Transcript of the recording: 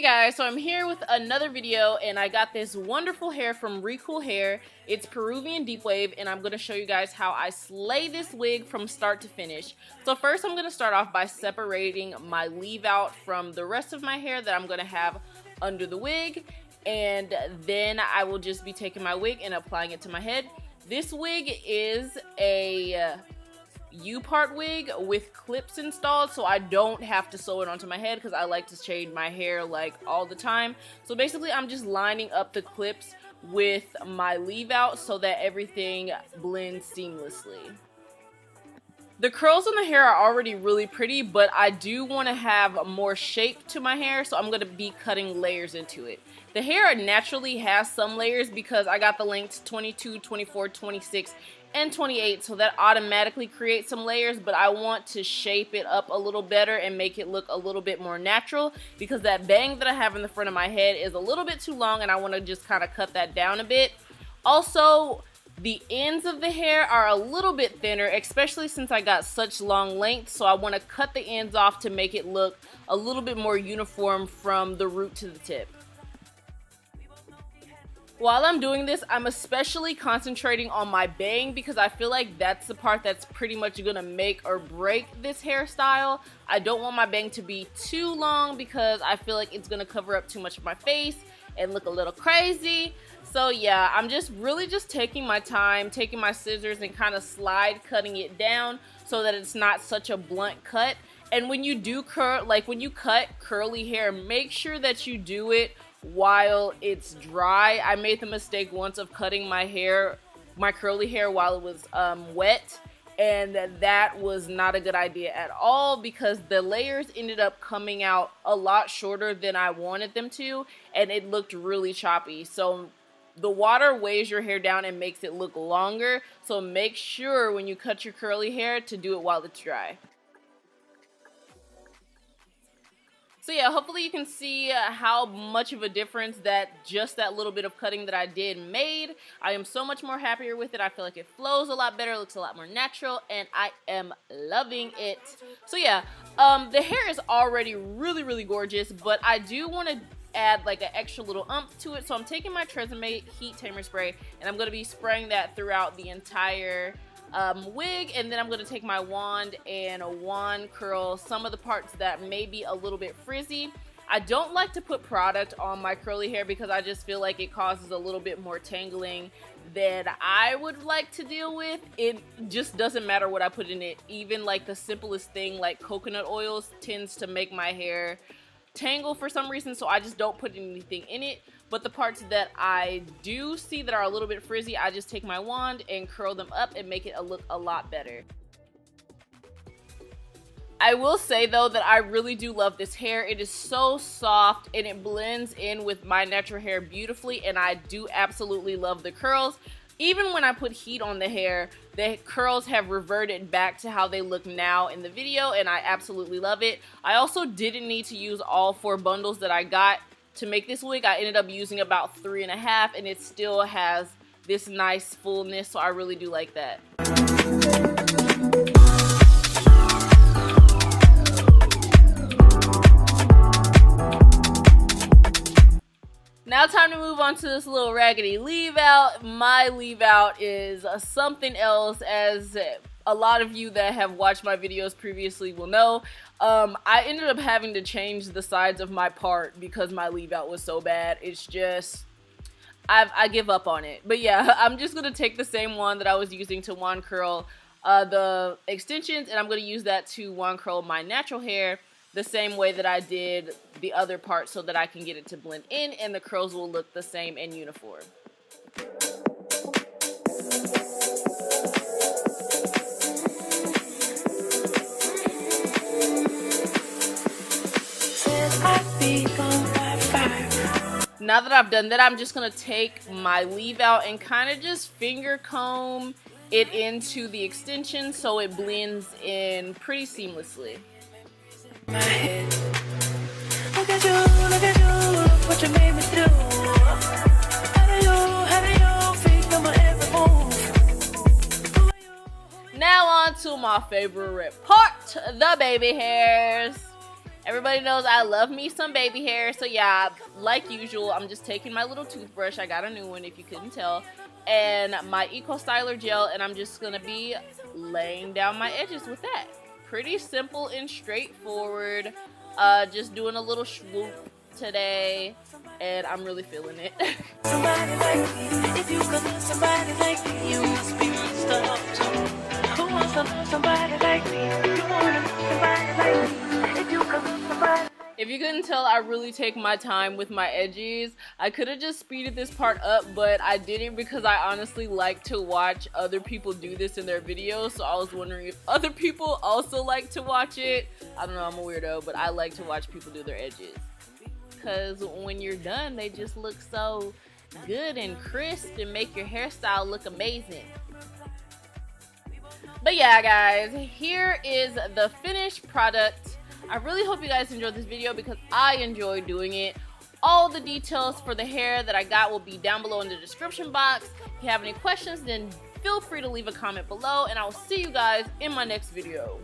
Hey guys, so I'm here with another video and I got this wonderful hair from Recool Hair. It's Peruvian deep wave and I'm going to show you guys how I slay this wig from start to finish. So first I'm going to start off by separating my leave out from the rest of my hair that I'm going to have under the wig, and then I will just be taking my wig and applying it to my head. This wig is a U-part wig with clips installed, so I don't have to sew it onto my head because I like to shade my hair like all the time. So basically I'm just lining up the clips with my leave out so that everything blends seamlessly. The curls on the hair are already really pretty, but I do want to have more shape to my hair, so I'm going to be cutting layers into it. The hair naturally has some layers because I got the lengths 22, 24, 26, and 28, so that automatically creates some layers, but I want to shape it up a little better and make it look a little bit more natural because that bang that I have in the front of my head is a little bit too long and I want to just kind of cut that down a bit. Also, the ends of the hair are a little bit thinner, especially since I got such long lengths, so I want to cut the ends off to make it look a little bit more uniform from the root to the tip. While I'm doing this, I'm especially concentrating on my bang because I feel like that's the part that's pretty much gonna make or break this hairstyle. I don't want my bang to be too long because I feel like it's gonna cover up too much of my face and look a little crazy. So yeah, I'm just really taking my time, taking my scissors and kind of slide cutting it down so that it's not such a blunt cut. And when you do when you cut curly hair, make sure that you do it while it's dry. I made the mistake once of cutting my curly hair while it was wet, and that was not a good idea at all because the layers ended up coming out a lot shorter than I wanted them to, and it looked really choppy. So the water weighs your hair down and makes it look longer, so make sure when you cut your curly hair to do it while it's dry. So yeah, hopefully you can see how much of a difference that little bit of cutting that I did made. I am so much more happier with it. I feel like it flows a lot better, looks a lot more natural, and I am loving it. So yeah, the hair is already really gorgeous, but I do want to add like an extra little umph to it. So I'm taking my Tresemme Heat Tamer Spray, and I'm going to be spraying that throughout the entire wig, and then I'm going to take my wand and wand curl some of the parts that may be a little bit frizzy. I don't like to put product on my curly hair because I just feel like it causes a little bit more tangling than I would like to deal with. It just doesn't matter what I put in it. Even like the simplest thing like coconut oils tends to make my hair tangle for some reason, so I just don't put anything in it. But the parts that I do see that are a little bit frizzy, I just take my wand and curl them up and make it look a lot better. I will say though that I really do love this hair. It is so soft and it blends in with my natural hair beautifully, and I do absolutely love the curls. Even when I put heat on the hair, the curls have reverted back to how they look now in the video, and I absolutely love it. I also didn't need to use all 4 bundles that I got to make this wig. I ended up using about 3.5, and it still has this nice fullness, so I really do like that. Now time to move on to this little raggedy leave out. My leave out is something else, as a lot of you that have watched my videos previously will know. I ended up having to change the sides of my part because my leave out was so bad. It's just, I give up on it. But yeah, I'm just going to take the same one that I was using to wand curl the extensions, and I'm going to use that to wand curl my natural hair the same way that I did the other part so that I can get it to blend in and the curls will look the same and uniform. Now that I've done that, I'm just going to take my leave out and kind of just finger comb it into the extension so it blends in pretty seamlessly. My head. Look at you, what you made me do. How do you fake on my every move? Now on to my favorite part, the baby hairs. Everybody knows I love me some baby hair. So yeah, like usual, I'm just taking my little toothbrush. I got a new one if you couldn't tell. And my Eco Styler gel, and I'm just going to be laying down my edges with that. Pretty simple and straightforward. Just doing a little swoop today, and I'm really feeling it. Somebody like me, if you could love somebody like me, you must be messed up too. Who wants to love somebody like me? You want to love somebody like me, if you could love somebody. If you couldn't tell, I really take my time with my edges. I could have just speeded this part up, but I didn't because I honestly like to watch other people do this in their videos. So I was wondering if other people also like to watch it. I don't know, I'm a weirdo, but I like to watch people do their edges. Because when you're done, they just look so good and crisp and make your hairstyle look amazing. But yeah, guys, here is the finished product. I really hope you guys enjoyed this video because I enjoyed doing it. All the details for the hair that I got will be down below in the description box. If you have any questions, then feel free to leave a comment below, and I will see you guys in my next video.